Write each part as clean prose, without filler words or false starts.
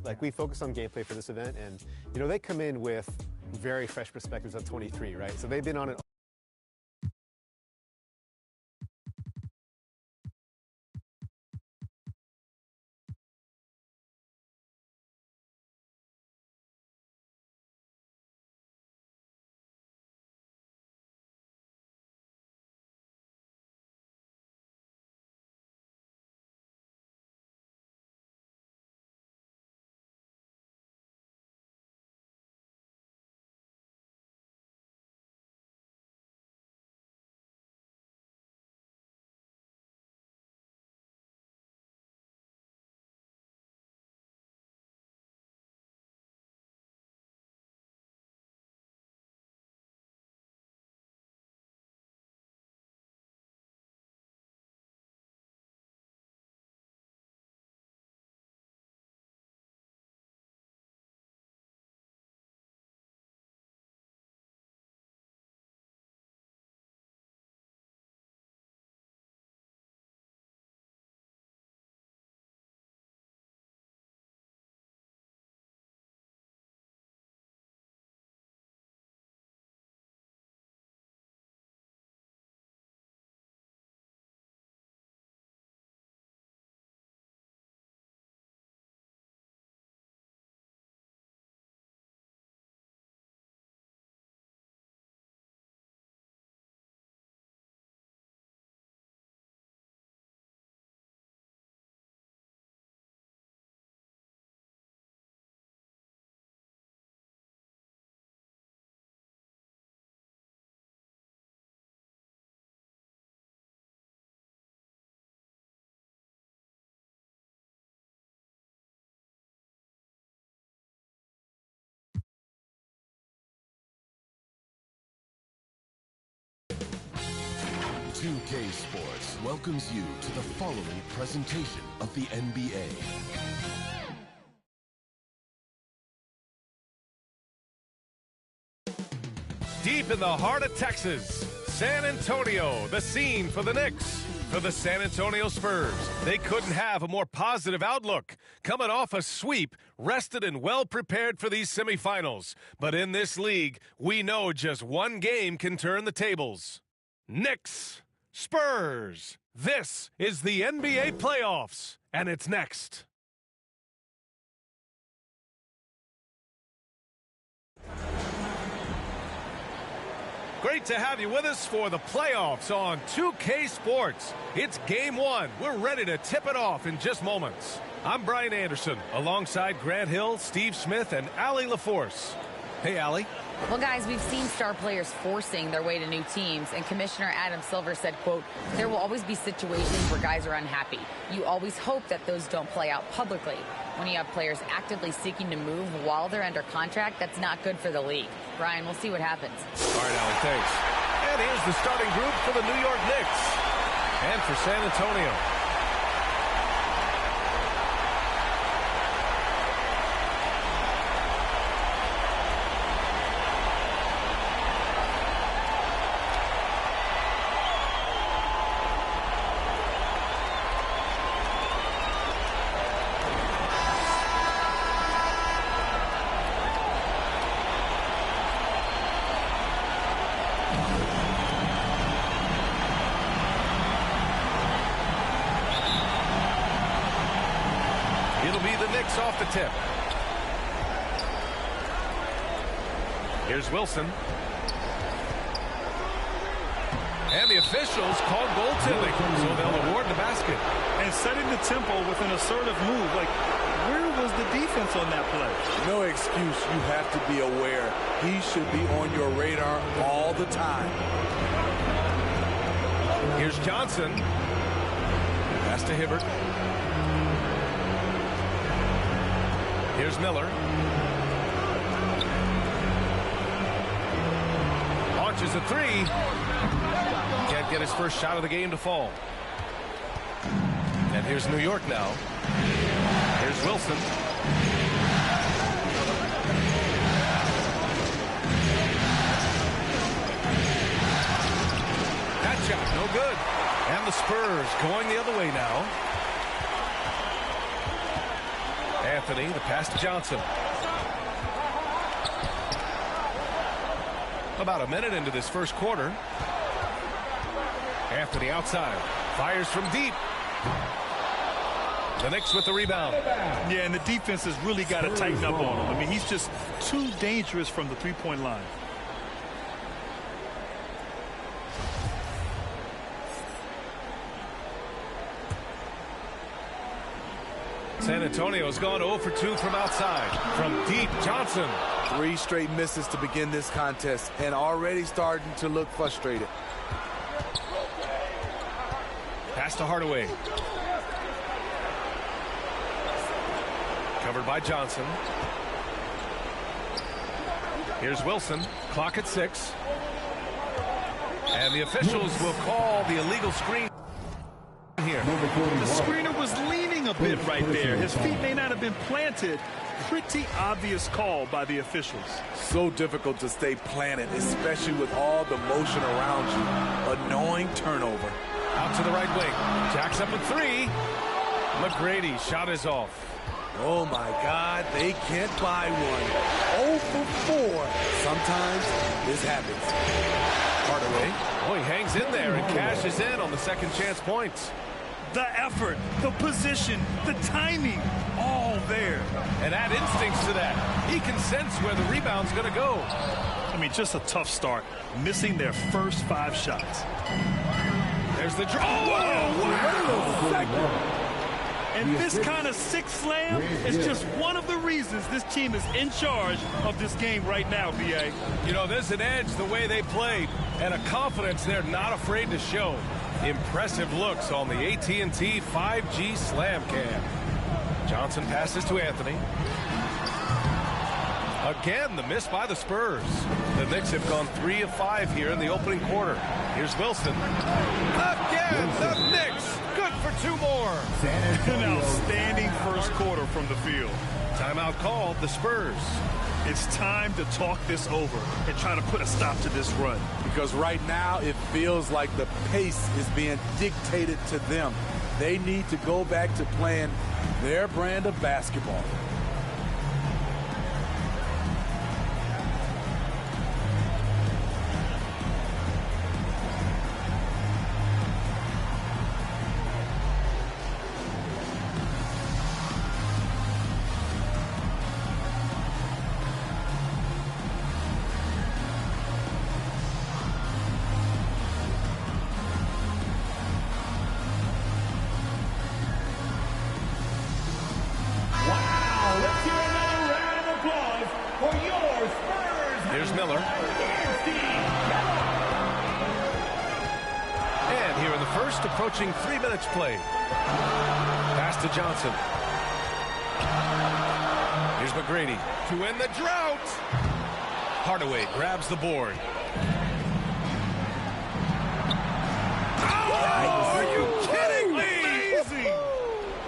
Like, we focus on gameplay for this event, and they come in with very fresh perspectives of 23, right? So they've been on it 2K Sports welcomes you to the following presentation of the NBA. Deep in the heart of Texas, San Antonio, the scene for the Knicks. For the San Antonio Spurs, they couldn't have a more positive outlook. Coming off a sweep, rested and well prepared for these semifinals. But in this league, we know just one game can turn the tables. Knicks, Spurs. This is the NBA playoffs, and it's next. Great to have you with us for the playoffs on 2K Sports. It's game one. We're ready to tip it off in just moments. I'm Brian Anderson, alongside Grant Hill, Steve Smith, and Allie LaForce. Hey, Allie. Well, guys, we've seen star players forcing their way to new teams, and Commissioner Adam Silver said, quote, there will always be situations where guys are unhappy. You always hope that those don't play out publicly. When you have players actively seeking to move while they're under contract, that's not good for the league. Brian, we'll see what happens. All right, Allie, thanks. And here's the starting group for the New York Knicks and for San Antonio. It'll be the Knicks off the tip. Here's Wilson. And the officials called goaltending, so they'll award the basket. And setting the tempo with an assertive move. Like, where was the defense on that play? No excuse. You have to be aware. He should be on your radar all the time. Here's Johnson. Pass to Hibbert. Here's Miller. Launches a three. Can't get his first shot of the game to fall. And here's New York now. Here's Wilson. That shot, no good. And the Spurs going the other way now. Anthony, the pass to Johnson. About a minute into this first quarter. Anthony outside. Fires from deep. The Knicks with the rebound. Yeah, and the defense has really got to tighten up on him. I mean, he's just too dangerous from the three-point line. San Antonio's gone 0 for 2 from outside. From deep, Johnson. 3 straight misses to begin this contest and already starting to look frustrated. Pass to Hardaway. Covered by Johnson. Here's Wilson. Clock at 6. And the officials will call the illegal screen here. The screener was leaning a bit right there. His feet may not have been planted. Pretty obvious call by the officials. So difficult to stay planted, especially with all the motion around you. Annoying turnover. Out to the right wing. Jacks up a 3. McGrady shot is off. Oh my God, they can't buy one. 0 for 4. Sometimes this happens. Hardaway. Oh, he hangs in there and cashes in on the second chance points. The effort, the position, the timing, all there. And add instincts to that. He can sense where the rebound's going to go. I mean, just a tough start, missing their first 5 shots. There's the draw. Oh, wow. And this kind of sick slam is just one of the reasons this team is in charge of this game right now, B.A. You know, there's an edge the way they played and a confidence they're not afraid to show. Impressive looks on the AT&T 5G Slam Cam. Johnson passes to Anthony. Again, the miss by the Spurs. The Knicks have gone 3 of 5 here in the opening quarter. Here's Wilson. Again, the Knicks. Good for 2 more. An outstanding first quarter from the field. Timeout called, the Spurs. It's time to talk this over and try to put a stop to this run. Because right now it feels like the pace is being dictated to them. They need to go back to playing their brand of basketball. Here's Miller. And here in the first, approaching 3 minutes played. Pass to Johnson. Here's McGrady to end the drought. Hardaway grabs the board. Oh, are you kidding me? Amazing!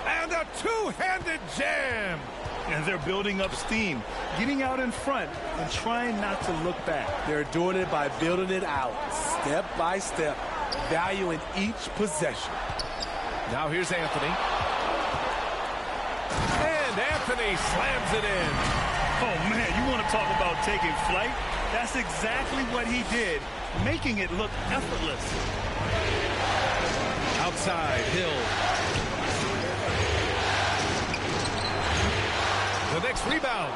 And a two-handed jam. And they're building up steam, getting out in front and trying not to look back. They're doing it by building it out, step by step, valuing each possession. Now here's Anthony. And Anthony slams it in. Oh, man, you want to talk about taking flight? That's exactly what he did, making it look effortless. Outside, Hill. The next rebound.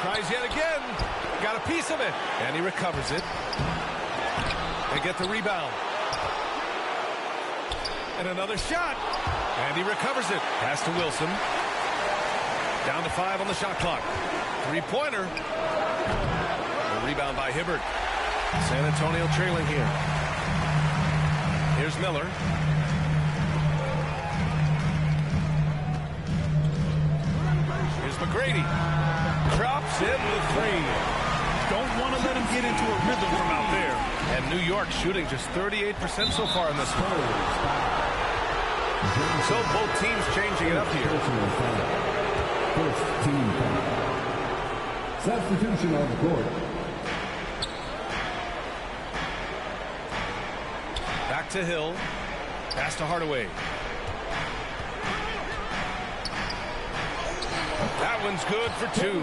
Tries yet again. Got a piece of it. And he recovers it. They get the rebound. And another shot. And he recovers it. Pass to Wilson. Down to 5 on the shot clock. Three-pointer. The rebound by Hibbert. San Antonio trailing here. Here's Miller. Here's McGrady. Drops in the 3. Don't want to let him get into a rhythm from out there. And New York shooting just 38% so far in this one. So both teams changing it up here. First team foul. Substitution on the court. Back to Hill. Pass to Hardaway. That one's good for 2.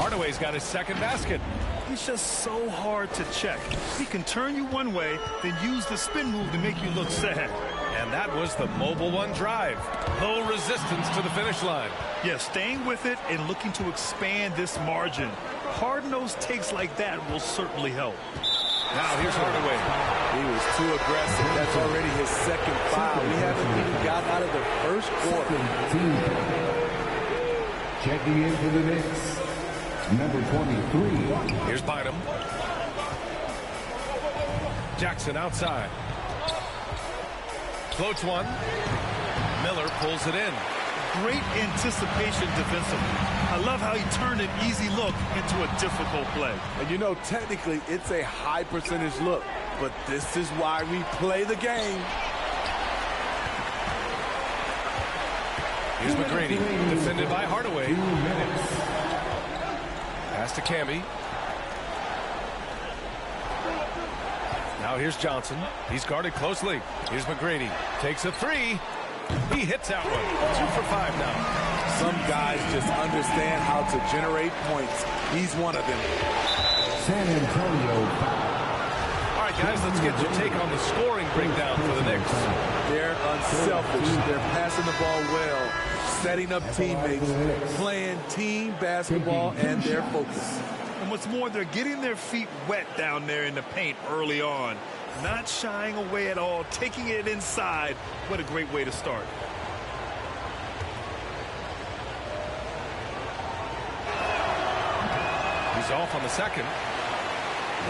Hardaway's got his second basket. He's just so hard to check. He can turn you one way, then use the spin move to make you look sad. And that was the mobile one drive. Low resistance to the finish line. Yeah, staying with it and looking to expand this margin. Hard-nosed takes like that will certainly help. Now here's Hardaway. He was too aggressive. That's already his second foul. We haven't even gotten out of the first quarter. Checking in for the Knicks, number 23. Here's Bynum. Jackson outside. Floats one. Miller pulls it in. Great anticipation defensively. I love how he turned an easy look into a difficult play. And you know, technically, it's a high percentage look, but this is why we play the game. Here's McGrady, defended by Hardaway. Pass to Camby. Now here's Johnson. He's guarded closely. Here's McGrady. Takes a 3. He hits that one. 2 for 5 now. Some guys just understand how to generate points. He's one of them. San Antonio. All right, guys, let's get your take on the scoring breakdown for the Knicks. They're unselfish. They're passing the ball well, setting up teammates, playing team basketball, and they're focused. And what's more, they're getting their feet wet down there in the paint early on. Not shying away at all, taking it inside. What a great way to start. He's off on the second.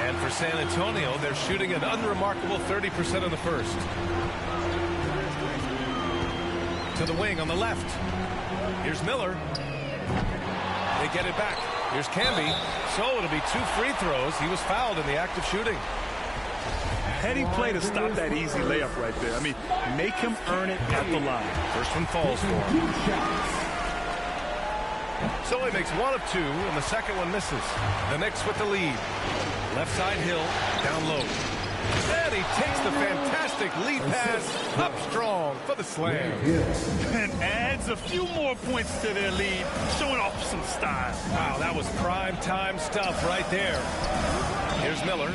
And for San Antonio, they're shooting an unremarkable 30% in the first. To the wing on the left. Here's Miller. They get it back. Here's Camby. So it'll be 2 free throws. He was fouled in the act of shooting. Heady play to stop that easy layup right there. I mean, make him earn it at the line. First one falls for him. So he makes 1 of 2, and the second one misses. The Knicks with the lead. Left side Hill, down low. And he takes the fantastic lead pass up strong for the slam. And adds a few more points to their lead, showing off some style. Wow, that was prime time stuff right there. Here's Miller.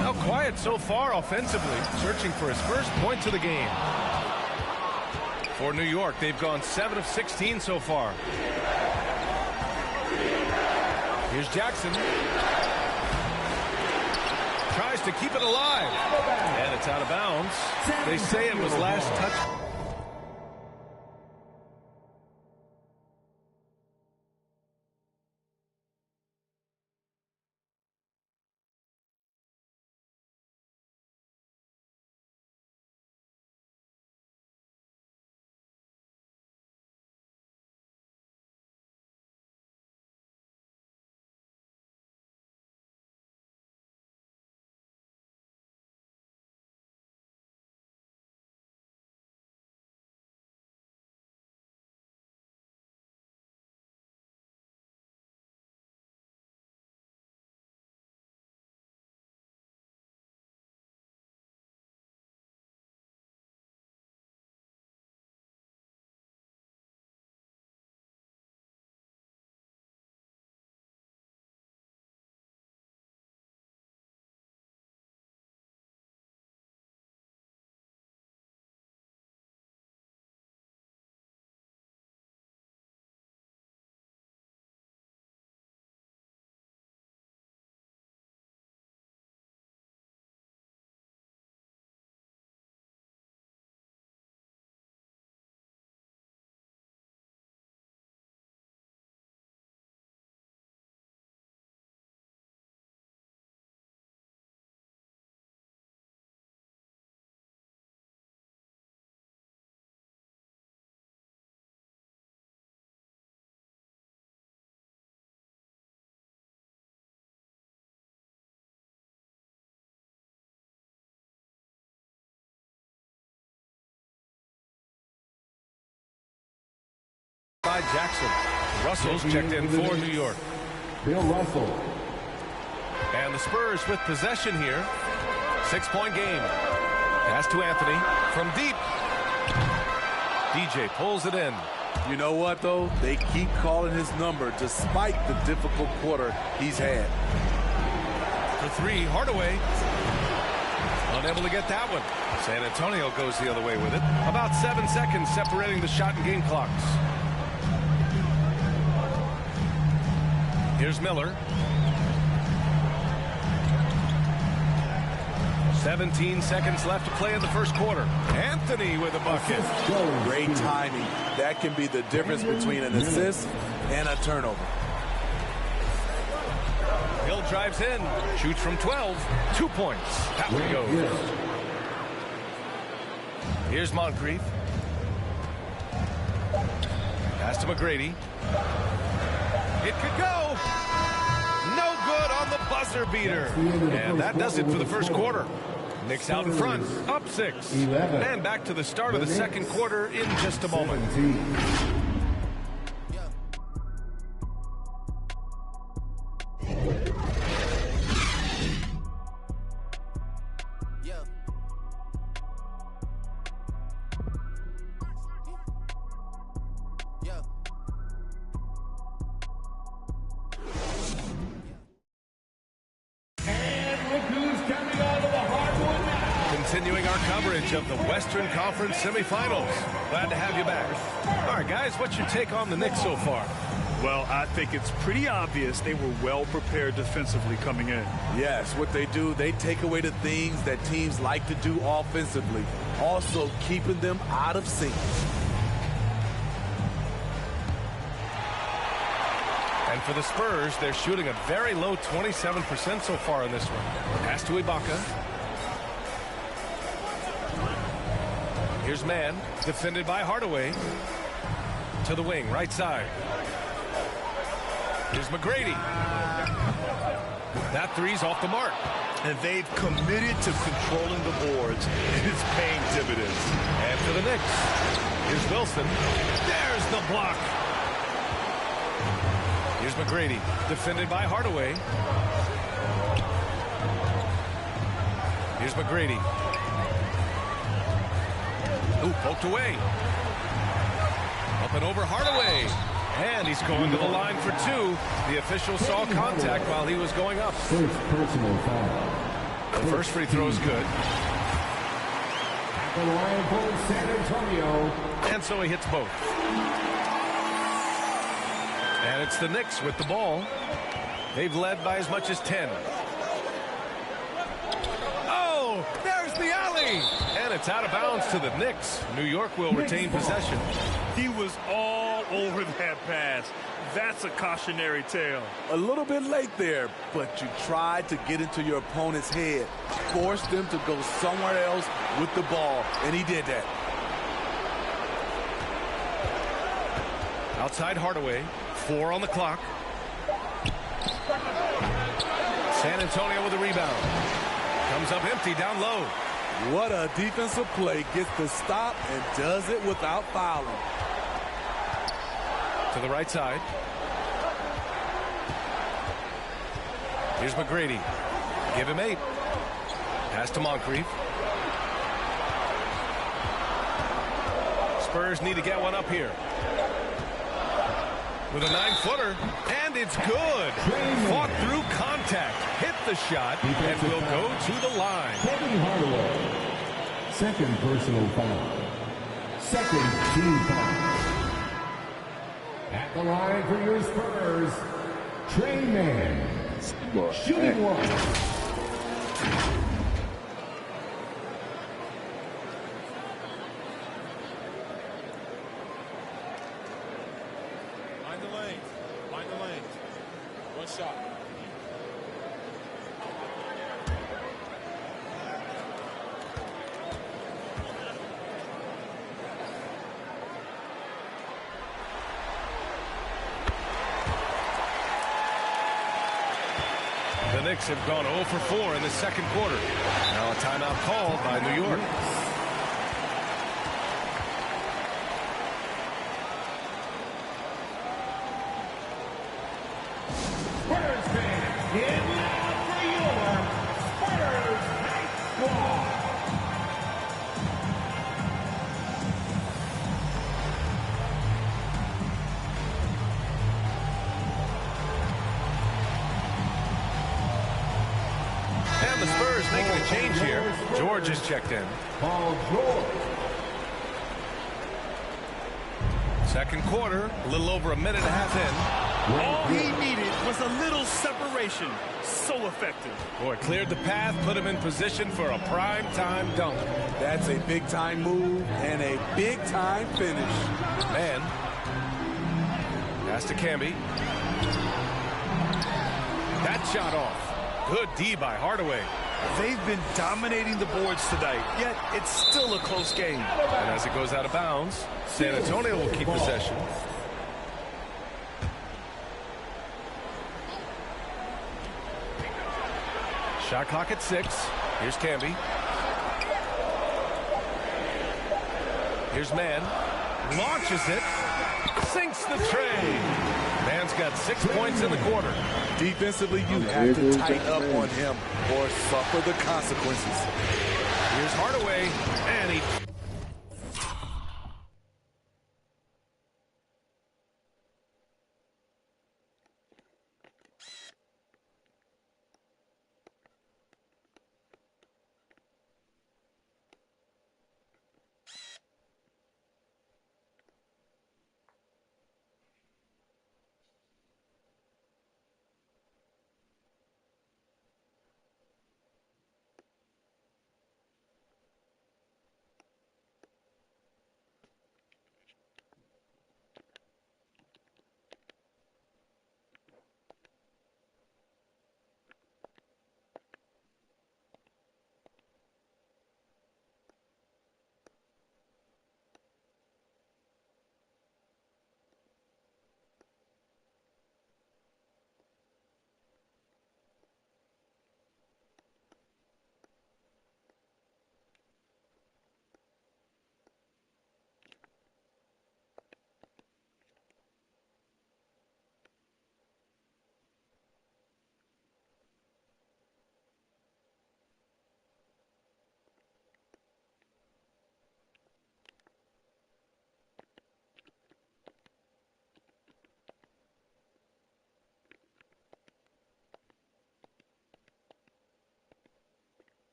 Now quiet so far offensively, searching for his first points of the game. For New York, they've gone 7 of 16 so far. Here's Jackson. Tries to keep it alive. And it's out of bounds. They say it was last touch. By Jackson. Russell's checked in for New York. Bill Russell. And the Spurs with possession here. 6-point game. Pass to Anthony from deep. DJ pulls it in. You know what, though? They keep calling his number despite the difficult quarter he's had. For 3, Hardaway. Unable to get that one. San Antonio goes the other way with it. About 7 seconds separating the shot and game clocks. Here's Miller. 17 seconds left to play in the first quarter. Anthony with a bucket. Great timing. That can be the difference between an assist and a turnover. Hill drives in, shoots from 12, 2 points. That one goes. Here's Moncrief. Pass to McGrady. It could go. No good on the buzzer beater. And that does it for the first quarter. Knicks out in front, up 6. And back to the start of the second quarter in just a moment. Continuing our coverage of the Western Conference semifinals. Glad to have you back. All right, guys, what's your take on the Knicks so far? Well, I think it's pretty obvious they were well prepared defensively coming in. Yes, what they do, they take away the things that teams like to do offensively, also keeping them out of sync. And for the Spurs, they're shooting a very low 27% so far in this one. Pass to Ibaka. Here's Mann, defended by Hardaway. To the wing, right side. Here's McGrady. That three's off the mark. And they've committed to controlling the boards, and it's paying dividends. And for the Knicks, here's Wilson. There's the block. Here's McGrady, defended by Hardaway. Here's McGrady. Ooh, poked away. Up and over Hardaway. And he's going to the line for two. The official saw contact while he was going up. First personal foul. The first free throw is good. At the line for San Antonio. And so he hits both. And it's the Knicks with the ball. They've led by as much as 10. Oh, there's the alley. And it's out of bounds to the Knicks. New York will retain possession. He was all over that pass. That's a cautionary tale. A little bit late there, but you tried to get into your opponent's head. Forced them to go somewhere else with the ball, and he did that. Outside Hardaway. 4 on the clock. San Antonio with a rebound. Comes up empty down low. What a defensive play. Gets the stop and does it without fouling. To the right side. Here's McGrady. Give him 8. Pass to Moncrief. Spurs need to get one up here. With a 9-footer, and it's good. Fought through contact, hit the shot, and will go to the line. Hardaway. Second personal foul. Second team foul. At the line for your Spurs, Trey Mann. Shooting one. Find the lanes. One shot. The Knicks have gone 0 for 4 in the second quarter. Now a timeout called by New York. Spurs fans, get loud for your Spurs Night Squad. And the Spurs making a change here. George is checked in. Paul George. Second quarter, a little over a minute and a half in. All he needed was a little separation. So effective. Boy, cleared the path, put him in position for a prime-time dunk. That's a big-time move and a big-time finish. Man. Pass to Camby. That shot off. Good D by Hardaway. They've been dominating the boards tonight, yet it's still a close game. And as it goes out of bounds, San Antonio will keep possession. Shot clock at 6. Here's Camby. Here's Mann. Launches it. Sinks the tray. Mann's got 6 points in the quarter. Defensively, you have to tighten up on him or suffer the consequences. Here's Hardaway. And he...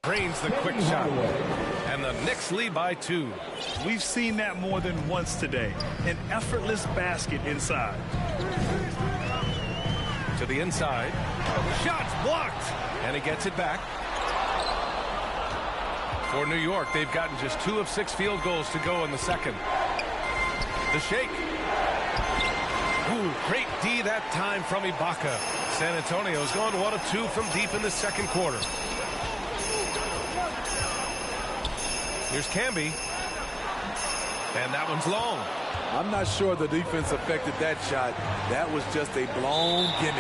Drains the quick shot. And the Knicks lead by 2. We've seen that more than once today. An effortless basket inside. To the inside. Shot's blocked. And he gets it back. For New York, they've gotten just 2 of 6 field goals to go in the second. The shake. Ooh, great D that time from Ibaka. San Antonio's gone 1 of 2 from deep in the second quarter. Here's Camby. And that one's long. I'm not sure the defense affected that shot. That was just a blown gimme.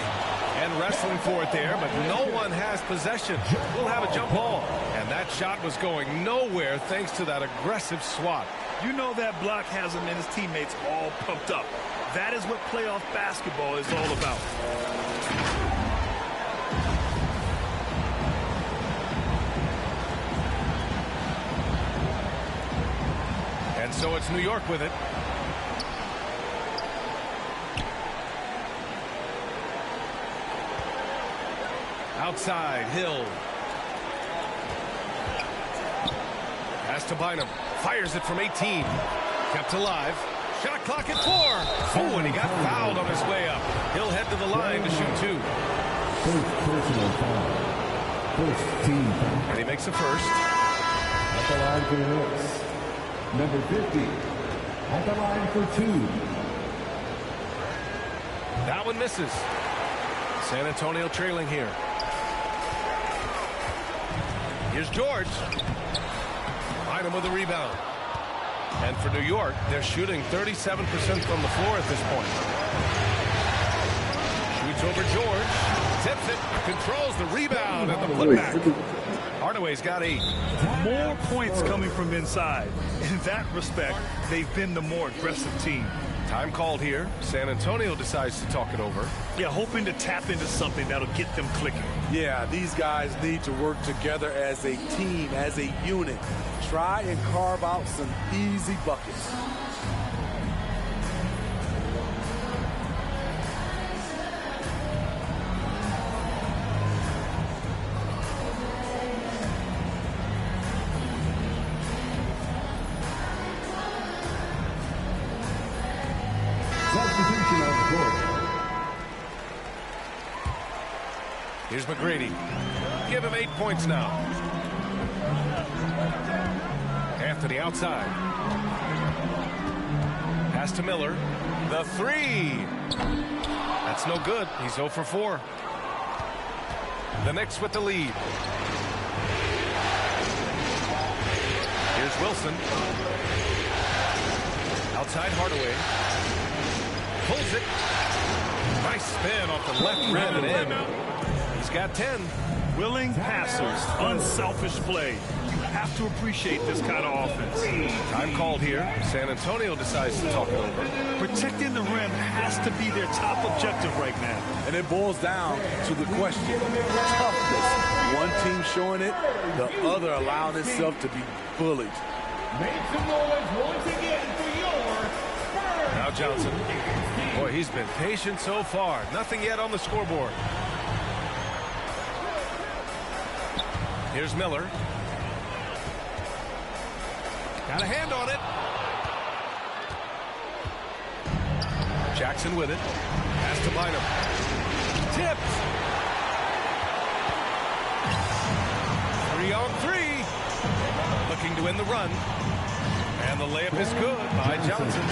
And wrestling for it there, but no one has possession. We'll have a jump ball. And that shot was going nowhere thanks to that aggressive swat. You know that block has him and his teammates all pumped up. That is what playoff basketball is all about. And so it's New York with it. Outside, Hill. Pass to Bynum. Fires it from 18. Kept alive. Shot clock at 4. Oh, and he got fouled on his way up. He'll head to the line to shoot 2. First personal foul. First team foul. And he makes the first. At the line for the Knicks. Number 50. At the line for 2. That one misses. San Antonio trailing here. Here's George. Bynum with a rebound. And for New York, they're shooting 37% from the floor at this point. Shoots over George. Tips it. Controls the rebound and the putback. Hardaway's got 8. More points coming from inside. In that respect, they've been the more aggressive team. Time called here. San Antonio decides to talk it over. Yeah, hoping to tap into something that'll get them clicking. Yeah, these guys need to work together as a team, as a unit. Try and carve out some easy buckets. Substitution on the court. Here's McGrady. Give him 8 points now. Anthony outside. Pass to Miller. The 3. That's no good. He's 0 for 4. The Knicks with the lead. Here's Wilson. Outside Hardaway. Pulls it. Nice spin off the left rim and in. He's got 10. Willing passers, unselfish play. You have to appreciate this kind of offense. Time called here. San Antonio decides to talk it over. Protecting the rim has to be their top objective right now. And it boils down to the question. Toughness. One team showing it, the other allowing itself to be bullied. Make some noise once again for your Spurs. Now Johnson. Boy, he's been patient so far. Nothing yet on the scoreboard. Here's Miller. Got a hand on it. Jackson with it. Pass to Bynum. Tipped. 3 on 3. Looking to win the run. And the layup is good by Johnson.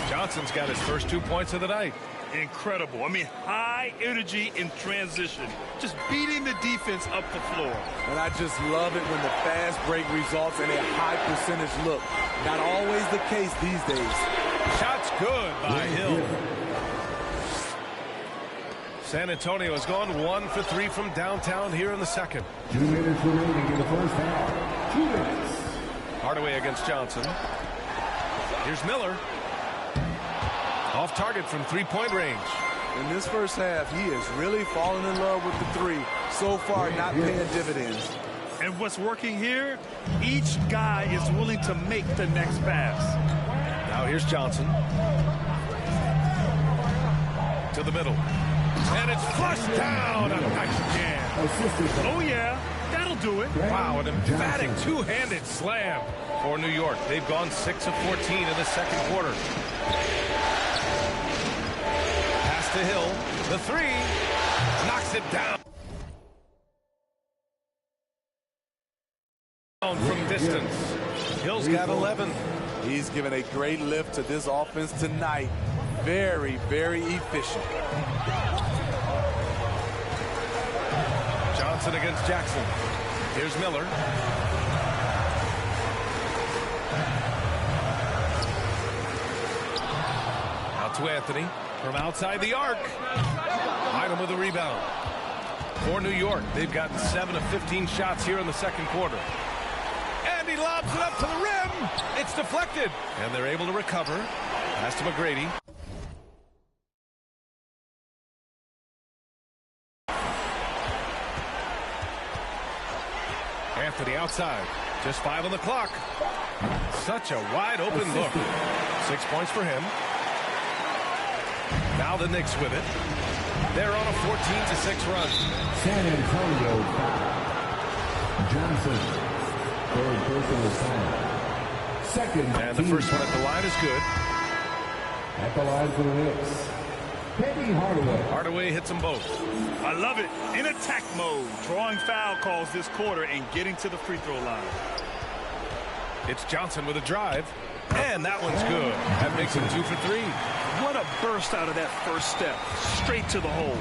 Johnson's got his first 2 points of the night. Incredible. I mean, high energy in transition. Just beating the defense up the floor. And I just love it when the fast break results in a high percentage look. Not always the case these days. Shot's good by Hill. San Antonio has gone 1 for 3 from downtown here in the second. 2 minutes remaining in the first half. 2 minutes. Hardaway against Johnson. Here's Miller. Off target from 3-point range. In this first half, he has really fallen in love with the 3. So far, not paying dividends. And what's working here, each guy is willing to make the next pass. Now here's Johnson. To the middle. And it's flushed down. A nice jam. Oh, yeah. That'll do it. Wow, an emphatic two-handed slam for New York. They've gone 6 of 14 in the second quarter. Pass to Hill. The three. Knocks it down. From distance. Hill's got 11. He's given a great lift to this offense tonight. Very, very efficient. Johnson against Jackson. Here's Miller. Out to Anthony from outside the arc. Hyden with a rebound. For New York, they've gotten 7 of 15 shots here in the second quarter. And he lobs it up to the rim. It's deflected. And they're able to recover. Pass to McGrady. Anthony outside. Just 5 on the clock. Such a wide open look. 6 points for him. Now the Knicks with it. They're on a 14-6 run. San Antonio foul. Johnson. Third personal foul. Second. And the first one at the line is good. At the line for the Knicks. Penny Hardaway. Hardaway hits them both. I love it. In attack mode, drawing foul calls this quarter and getting to the free throw line. It's Johnson with a drive. And that one's good. That makes him 2 for 3. What a burst out of that first step. Straight to the hole.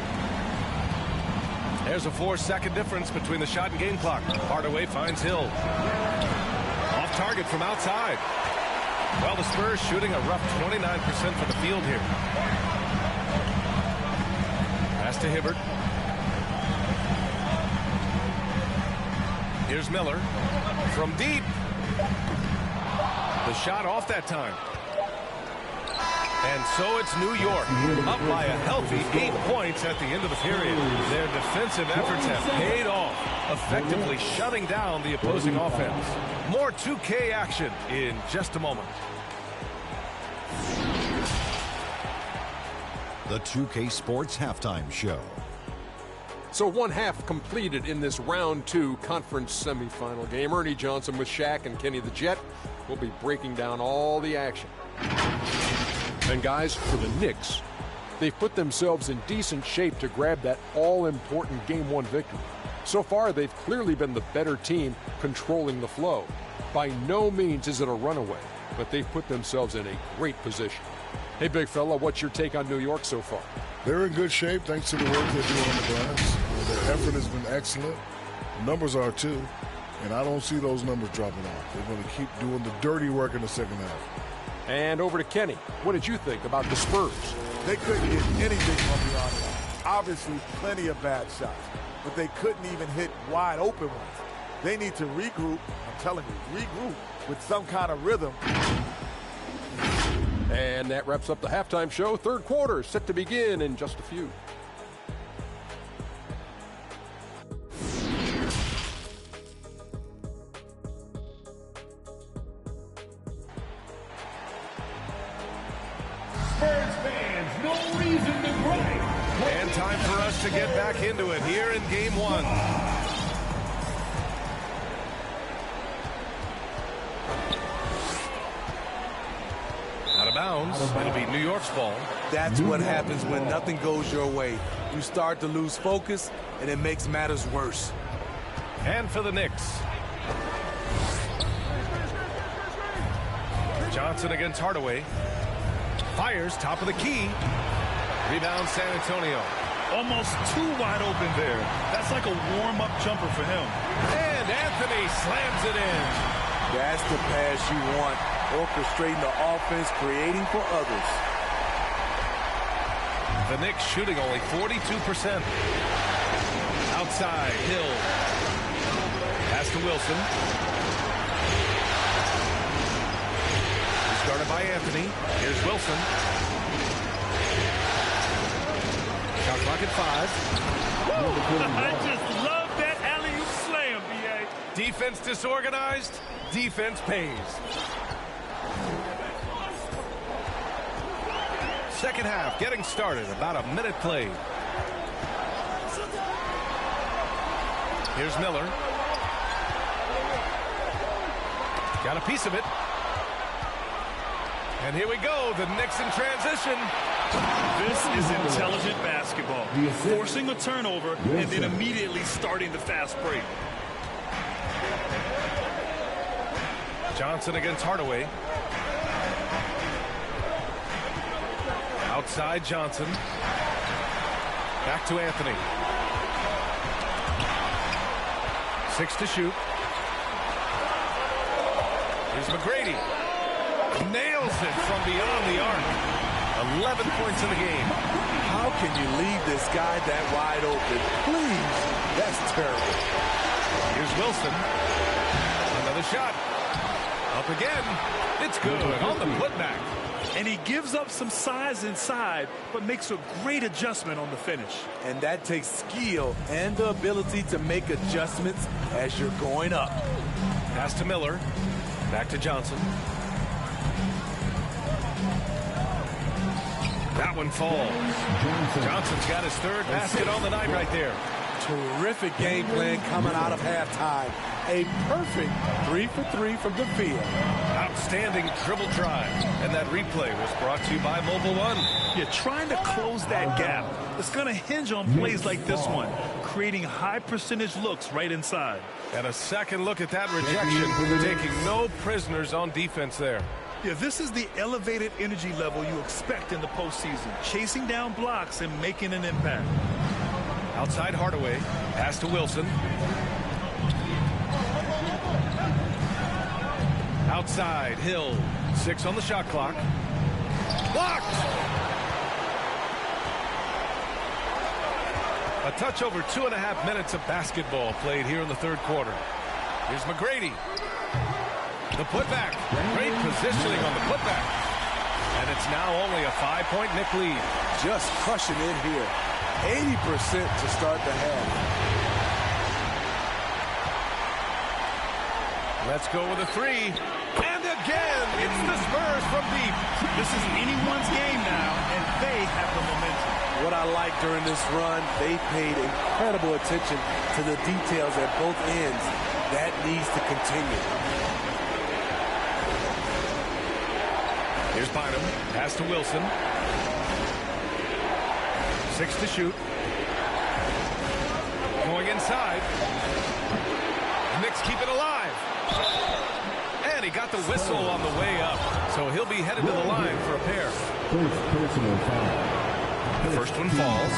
There's a 4-second difference between the shot and game clock. Hardaway finds Hill. Off target from outside. Well, the Spurs shooting a rough 29% for the field here. Pass to Hibbert. Here's Miller from deep. The shot off that time. And so it's New York, up by a healthy 8 points at the end of the period. Their defensive efforts have paid off, effectively shutting down the opposing offense. More 2K action in just a moment. The 2K Sports Halftime Show. So one half completed in this round 2 conference semifinal game. Ernie Johnson with Shaq and Kenny the Jet will be breaking down all the action. And guys, for the Knicks, they've put themselves in decent shape to grab that all-important Game 1 victory. So far, they've clearly been the better team controlling the flow. By no means is it a runaway, but they've put themselves in a great position. Hey, big fella, what's your take on New York so far? They're in good shape thanks to the work they're doing on the glass. Their effort has been excellent. The numbers are too. And I don't see those numbers dropping off. They're going to keep doing the dirty work in the second half. And over to Kenny. What did you think about the Spurs? They couldn't hit anything from beyond that. Obviously, plenty of bad shots, but they couldn't even hit wide open ones. They need to regroup. I'm telling you, regroup with some kind of rhythm. And that wraps up the halftime show. Third quarter set to begin in just a few. Spurs fans, no reason to gripe. And time for us to get back into it here in Game 1. Out of bounds. It'll be New York's ball. That's what happens when nothing goes your way. You start to lose focus, and it makes matters worse. And for the Knicks. Johnson against Hardaway. Fires, top of the key. Rebound, San Antonio. Almost too wide open there. That's like a warm-up jumper for him. And Anthony slams it in. That's the pass you want. Orchestrating the offense, creating for others. The Knicks shooting only 42%. Outside, Hill. Pass to Wilson. Started by Anthony. Here's Wilson. Shot clock at 5. I just love that alley-oop slam, B.A. Defense disorganized. Defense pays. Second half getting started. About a minute played. Here's Miller. Got a piece of it. And here we go, the Knicks in transition. This is intelligent basketball. Forcing a turnover and then immediately starting the fast break. Johnson against Hardaway. Outside Johnson. Back to Anthony. 6 to shoot. Here's McGrady. Nails it from beyond the arc. 11 points in the game. How can you leave this guy that wide open? Please. That's terrible. Here's Wilson. Another shot. Up again. It's good on the putback. And he gives up some size inside, but makes a great adjustment on the finish. And that takes skill and the ability to make adjustments as you're going up. Pass to Miller. Back to Johnson. That one falls. Johnson's got his third basket on the night right there. Terrific game plan coming out of halftime. A perfect 3 for 3 from the field. Outstanding dribble drive. And that replay was brought to you by Mobile One. You're trying to close that gap. It's going to hinge on plays like this one, creating high percentage looks right inside. And a second look at that rejection, taking no prisoners on defense there. Yeah, this is the elevated energy level you expect in the postseason, chasing down blocks and making an impact. Outside Hardaway, pass to Wilson. Outside Hill, 6 on the shot clock. Blocked! A touch over 2.5 minutes of basketball played here in the third quarter. Here's McGrady. The putback. Great positioning on the putback. And it's now only a 5-point Knick lead. Just crushing it here. 80% to start the half. Let's go with a 3. And again, it's the Spurs from deep. This is anyone's game now, and they have the momentum. What I like during this run, they paid incredible attention to the details at both ends. That needs to continue. Here's Bynum. Pass to Wilson. 6 to shoot. Going inside. Knicks keep it alive. And he got the whistle on the way up. So he'll be headed to the line for a pair. First personal foul. The first one falls.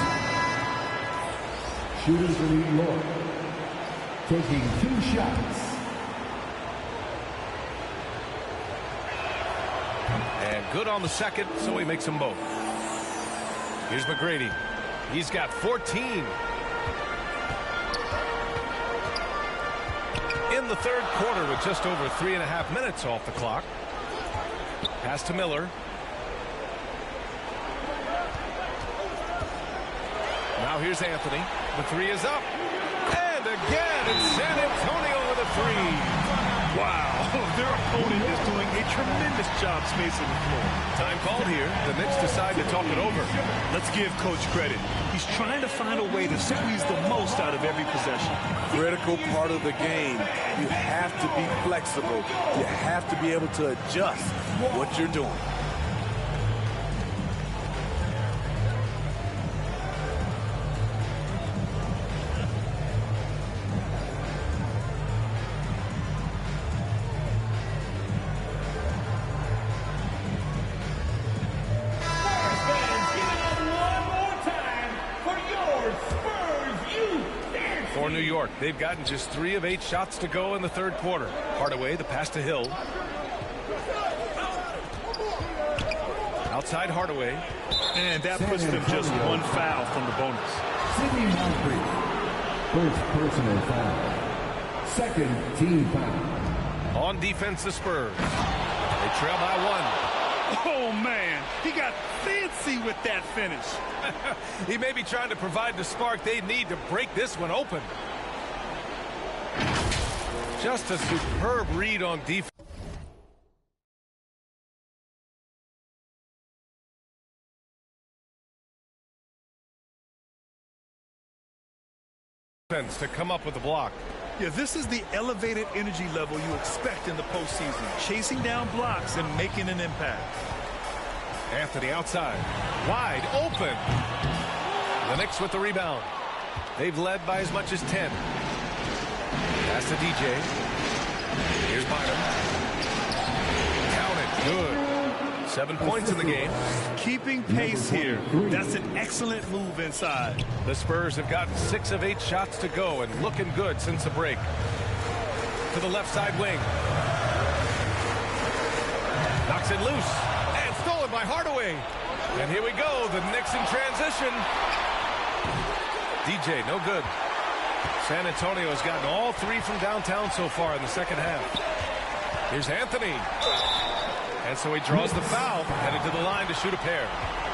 Shooting for New York. Taking 2 shots. And good on the second, so he makes them both. Here's McGrady. He's got 14. In the third quarter with just over 3.5 minutes off the clock. Pass to Miller. Now here's Anthony. The 3 is up. And again, it's San Antonio with a 3. Wow, their opponent is doing a tremendous job spacing the floor. Time called here. The Knicks decide to talk it over. Let's give Coach credit. He's trying to find a way to squeeze the most out of every possession. Critical part of the game. You have to be flexible. You have to be able to adjust what you're doing. For New York, they've gotten just 3 of 8 shots to go in the third quarter. Hardaway, the pass to Hill. Outside Hardaway. And that puts them just 1 foul from the bonus. Sidney Moncrief. First personal foul. Second team foul. On defense, the Spurs. They trail by 1. Oh, man, he got fancy with that finish. He may be trying to provide the spark they need to break this one open. Just a superb read on defense. To come up with the block. Yeah, this is the elevated energy level you expect in the postseason. Chasing down blocks and making an impact. Anthony outside. Wide open. The Knicks with the rebound. They've led by as much as 10. Pass to DJ. Here's Bynum. Count it. Good. 7 points in the game. Keeping pace here. That's an excellent move inside. The Spurs have gotten 6 of 8 shots to go and looking good since the break. To the left side wing. Knocks it loose. And stolen by Hardaway. And here we go. The Knicks in transition. DJ, no good. San Antonio has gotten all 3 from downtown so far in the second half. Here's Anthony. And so he draws the foul, headed to the line to shoot a pair.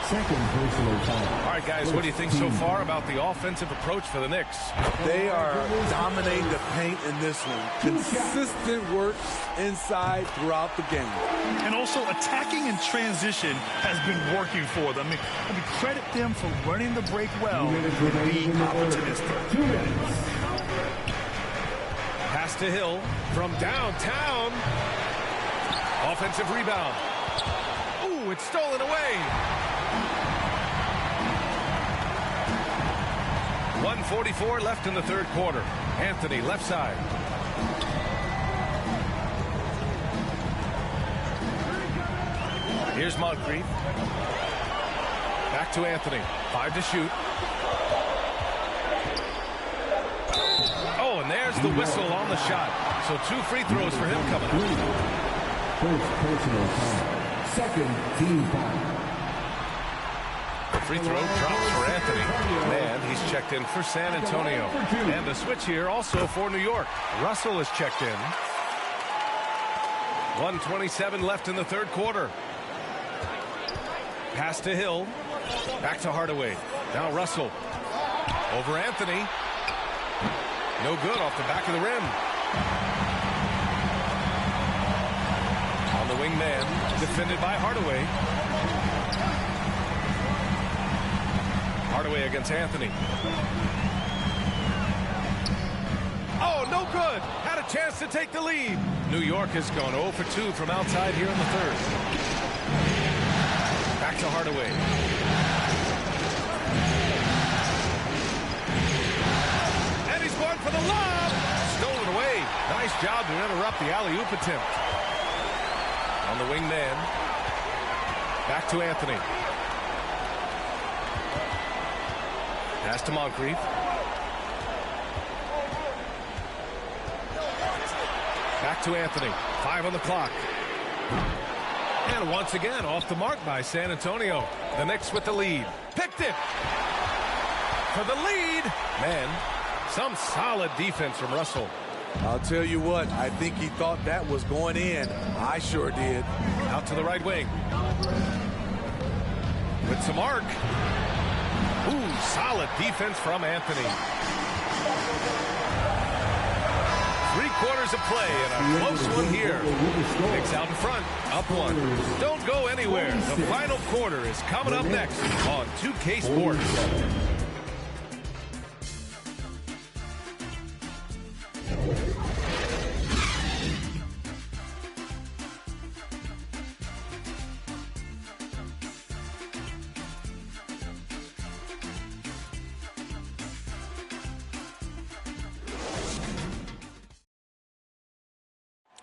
Second personal foul. All right, guys, what do you think so far about the offensive approach for the Knicks? They are dominating the paint in this one. Consistent work inside throughout the game. And also attacking in transition has been working for them. I mean, credit them for running the break well and being opportunistic. 2 minutes. Pass to Hill from downtown. Offensive rebound. Ooh, it's stolen away. 1:44 left in the third quarter. Anthony, left side. Here's Moncrief. Back to Anthony. 5 to shoot. Oh, and there's the whistle on the shot. So 2 free throws for him coming up. First personal foul. Second team foul. The free throw drops for Anthony. And he's checked in for San Antonio. And the switch here also for New York. Russell is checked in. 1:27 left in the third quarter. Pass to Hill. Back to Hardaway. Now Russell. Over Anthony. No good off the back of the rim. On the wing man. Defended by Hardaway. Hardaway against Anthony. Oh, no good. Had a chance to take the lead. New York has gone 0 for 2 from outside here in the third. Back to Hardaway. And he's going for the lob. Stolen away. Nice job to interrupt the alley-oop attempt. On the wing man. Back to Anthony. Pass to Moncrief. Back to Anthony. 5 on the clock. And once again, off the mark by San Antonio. The Knicks with the lead. Picked it. For the lead. Man, some solid defense from Russell. I'll tell you what, I think he thought that was going in. I sure did. Out to the right wing. With some arc. Ooh, solid defense from Anthony. 3 quarters of play and a close one here. Knicks out in front, up 1. Don't go anywhere. The final quarter is coming up next on 2K Sports.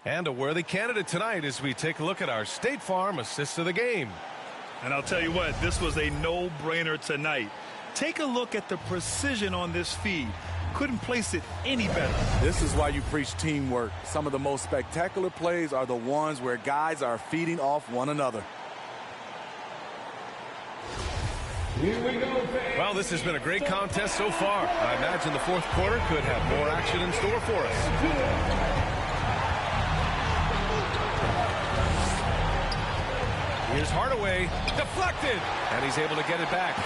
And a worthy candidate tonight as we take a look at our State Farm assist of the game. And I'll tell you what, this was a no-brainer tonight. Take a look at the precision on this feed. Couldn't place it any better. This is why you preach teamwork. Some of the most spectacular plays are the ones where guys are feeding off one another. Here we go, fans. Well, this has been a great contest so far. I imagine the fourth quarter could have more action in store for us. Here's Hardaway, deflected, and he's able to get it back.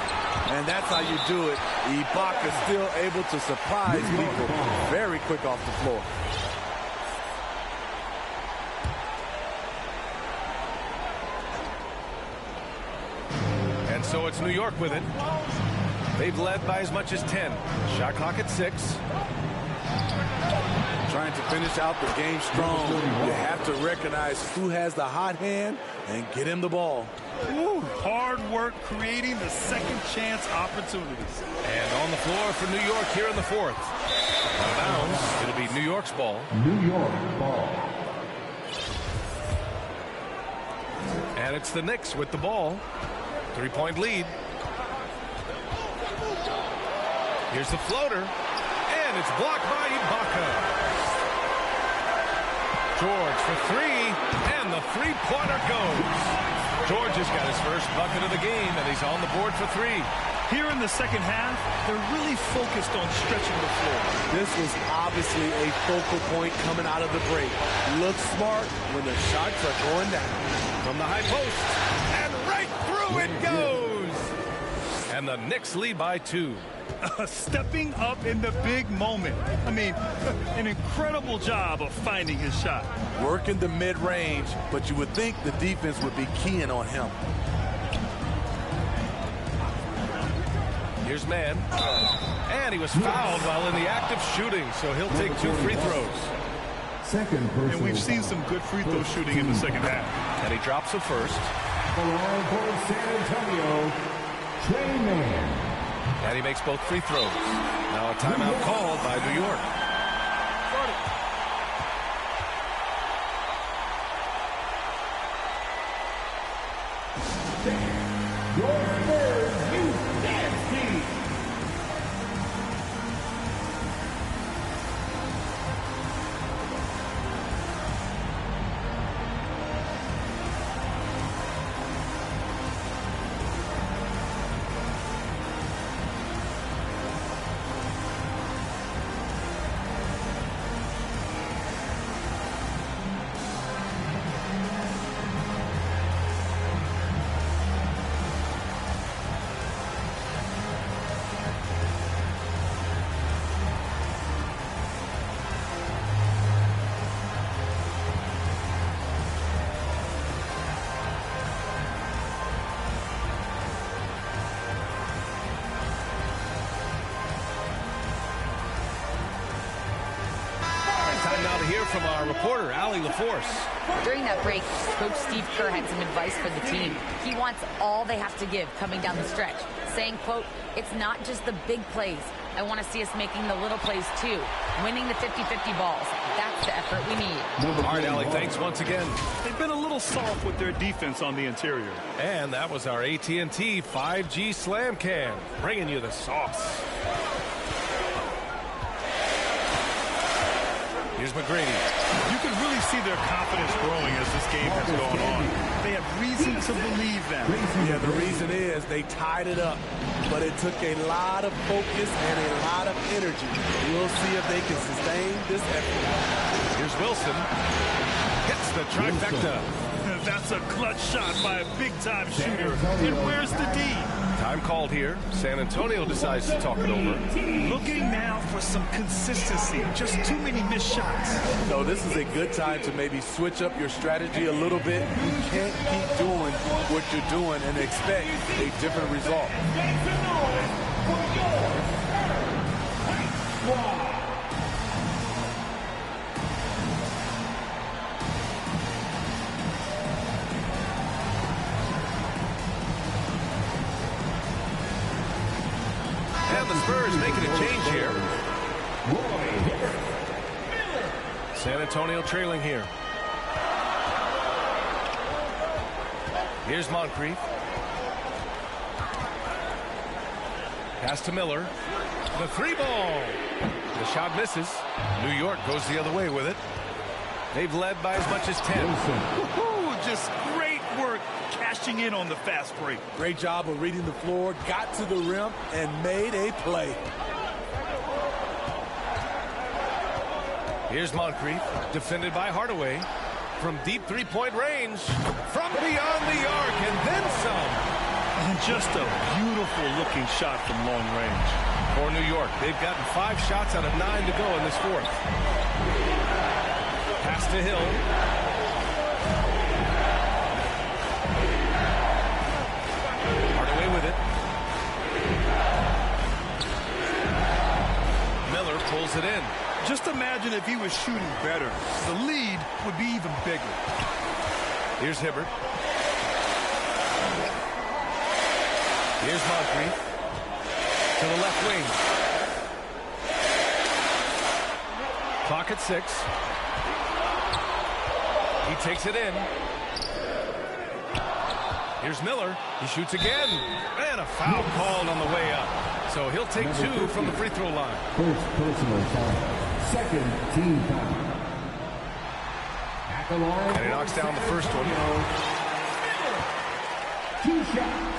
And that's how you do it. Ibaka still able to surprise people very quick off the floor. And so it's New York with it. They've led by as much as 10. Shot clock at 6. trying to finish out the game strong. You have to recognize who has the hot hand and get him the ball. Ooh, hard work creating the second chance opportunities. And on the floor for New York here in the fourth. Out of bounds, it'll be New York's ball. New York ball. And it's the Knicks with the ball. 3-point lead. Here's the floater. And it's blocked by Ibaka. George for three. And the three-pointer goes. George has got his first bucket of the game, and he's on the board for three. Here in the second half, they're really focused on stretching the floor. This was obviously a focal point coming out of the break. Look smart when the shots are going down. From the high post, and right through it goes! And the Knicks lead by 2. Stepping up in the big moment. I mean, an incredible job of finding his shot. Working the mid-range, but you would think the defense would be keying on him. Here's Mann. And he was fouled while in the act of shooting, so he'll take 2 free throws. And we've seen some good free throw shooting in the second half. And he drops the first. The line for San Antonio, Trey Mann. And he makes both free throws. Now a timeout called by New York. Your Spurs, you nasty. From our reporter, Allie LaForce. During that break, Coach Steve Kerr had some advice for the team. He wants all they have to give coming down the stretch, saying, quote, "It's not just the big plays. I want to see us making the little plays too, winning the 50-50 balls. That's the effort we need." All right, Allie, thanks once again. They've been a little soft with their defense on the interior. And that was our AT&T 5G Slam Can, bringing you the sauce. Here's McGrady. You can really see their confidence growing as this game has gone on. They have reason to believe that. Yeah, the reason is they tied it up, but it took a lot of focus and a lot of energy. We'll see if they can sustain this effort. Here's Wilson. Hits the trifecta. That's a clutch shot by a big-time shooter. And where's the D? Time called here. San Antonio decides to talk it over. Looking now for some consistency. Just too many missed shots. No, this is a good time to maybe switch up your strategy a little bit. You can't keep doing what you're doing and expect a different result. And the Spurs making a change here. San Antonio trailing here. Here's Moncrief. Pass to Miller. The 3-ball. The shot misses. New York goes the other way with it. They've led by as much as 10. Just great work cashing in on the fast break. Great job of reading the floor, got to the rim, and made a play. Here's Moncrief, defended by Hardaway. From deep three-point range, from beyond the arc, and then some. And just a beautiful-looking shot from long range. For New York, they've gotten 5 shots out of 9 to go in this fourth. Pass to Hill. With it. Miller pulls it in. Just imagine if he was shooting better. The lead would be even bigger. Here's Hibbert. Here's Moncrief to the left wing. Clock at 6. He takes it in. Here's Miller. He shoots again. And a foul called on the way up. So he'll take 2 from the free throw line. First personal foul. Second team foul. At the line. And he knocks down the first one. 2 shots.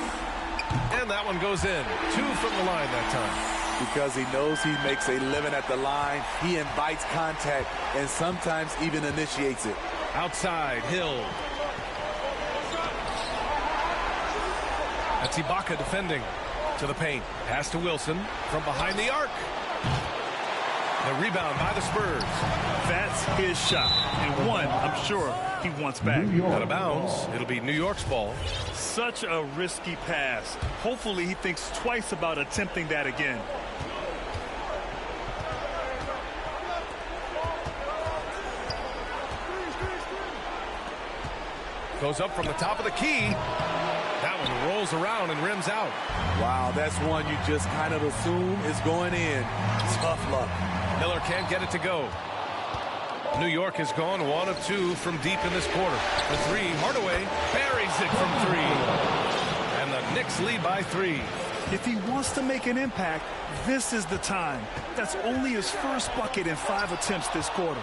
And that one goes in. 2 from the line that time. Because he knows he makes a living at the line. He invites contact and sometimes even initiates it. Outside, Hill. That's Ibaka defending to the paint. Pass to Wilson from behind the arc. The rebound by the Spurs. That's his shot. And one, I'm sure, he wants back. Out of bounds. It'll be New York's ball. Such a risky pass. Hopefully he thinks twice about attempting that again. Goes up from the top of the key. That one rolls around and rims out. Wow, that's one you just kind of assume is going in. Tough luck. Miller can't get it to go. New York has gone 1 of 2 from deep in this quarter. The 3, Hardaway buries it from 3. And the Knicks lead by 3. If he wants to make an impact, this is the time. That's only his first bucket in 5 attempts this quarter.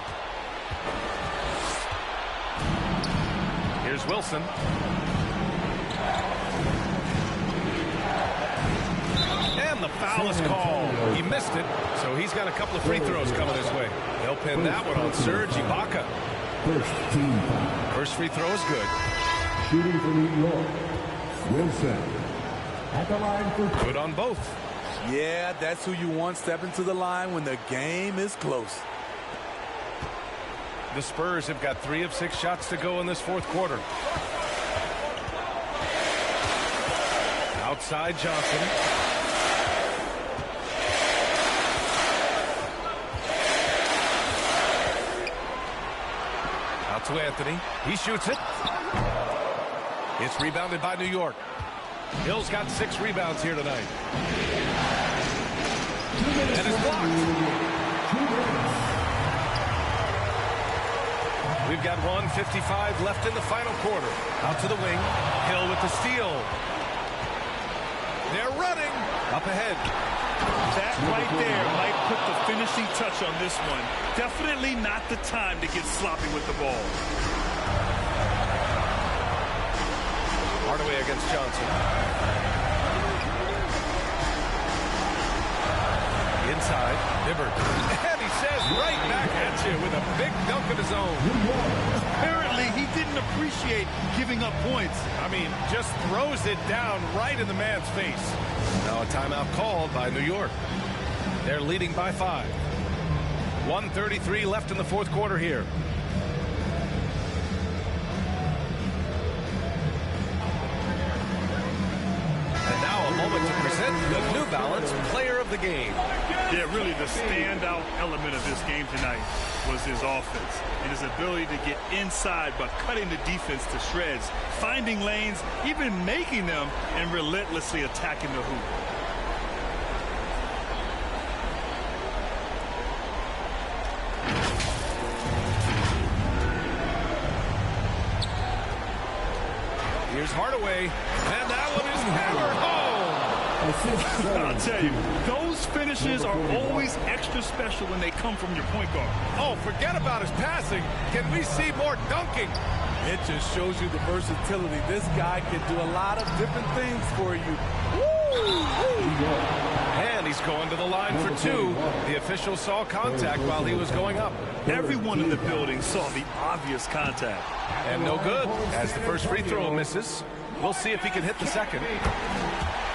Here's Wilson. And the foul is called. He missed it, so he's got a couple of free throws coming his way. They'll pin that one on Serge Ibaka. First team foul. First free throw is good. Shooting for New York. Wilson. At the line for... Good on both. Yeah, that's who you want stepping to the line when the game is close. The Spurs have got 3 of 6 shots to go in this fourth quarter. Outside Johnson. Out to Anthony. He shoots it. It's rebounded by New York. Hill's got 6 rebounds here tonight. And it's blocked. We've got 1:55 left in the final quarter. Out to the wing. Hill with the steal. They're running. Up ahead. That right there might put the finishing touch on this one. Definitely not the time to get sloppy with the ball. Hardaway against Johnson. Inside, Hibbert. And he says right back at you with a big dunk of his own. Apparently, he didn't appreciate giving up points. I mean, just throws it down right in the man's face. Now a timeout called by New York. They're leading by 5. 1:33 left in the fourth quarter here. And now a moment to present the New Balance Player of the Game. Yeah, really the standout element of this game tonight was his offense and his ability to get inside by cutting the defense to shreds, finding lanes, even making them, and relentlessly attacking the hoop. Here's Hardaway, and that one is hammered home. I'll tell you, those finishes are always extra special when they come from your point guard. Oh, forget about his passing. Can we see more dunking? It just shows you the versatility. This guy can do a lot of different things for you. Woo! And he's going to the line for 2. The official saw contact while he was going up. Everyone in the building saw the obvious contact. And no good, as the first free throw misses. We'll see if he can hit the second.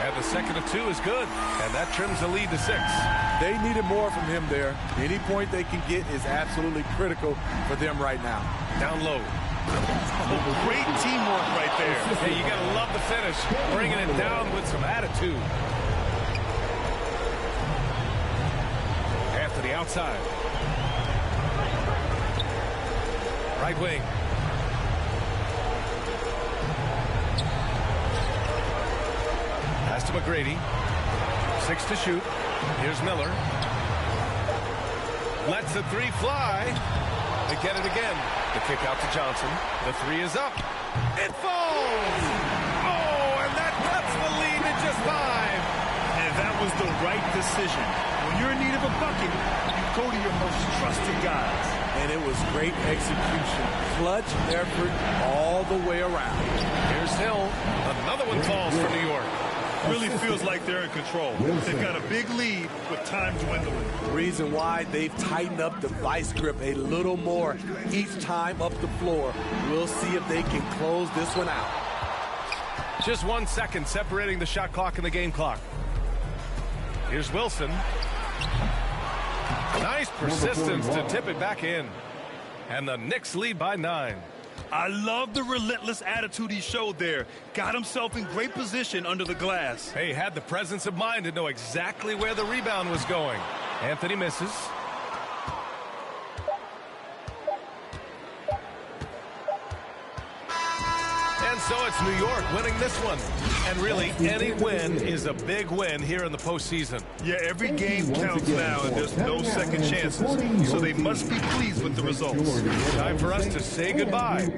And the second of 2 is good. And that trims the lead to 6. They needed more from him there. Any point they can get is absolutely critical for them right now. Down low. Oh, great teamwork right there. Hey, you got to love the finish. Bringing it down with some attitude. Anthony outside. Right wing. Pass to McGrady. 6 to shoot. Here's Miller. Lets the 3 fly. They get it again. The kick out to Johnson. The 3 is up. It falls! Oh, and that cuts the lead at just 5. And that was the right decision. When you're in need of a bucket, you go to your most trusted guys. And it was great execution. Clutch effort all the way around. Here's Hill. Another one falls for New York. Really feels like they're in control. They've got a big lead with time dwindling. The reason why they've tightened up the vice grip a little more each time up the floor. We'll see if they can close this one out. Just 1 second separating the shot clock and the game clock. Here's Wilson. Nice persistence to tip it back in. And the Knicks lead by 9. I love the relentless attitude he showed there. Got himself in great position under the glass. Hey, had the presence of mind to know exactly where the rebound was going. Anthony misses. And so it's New York winning this one. And really, any win is a big win here in the postseason. Yeah, every game counts now, and there's no second chances. So they must be pleased with the results. Time for us to say goodbye.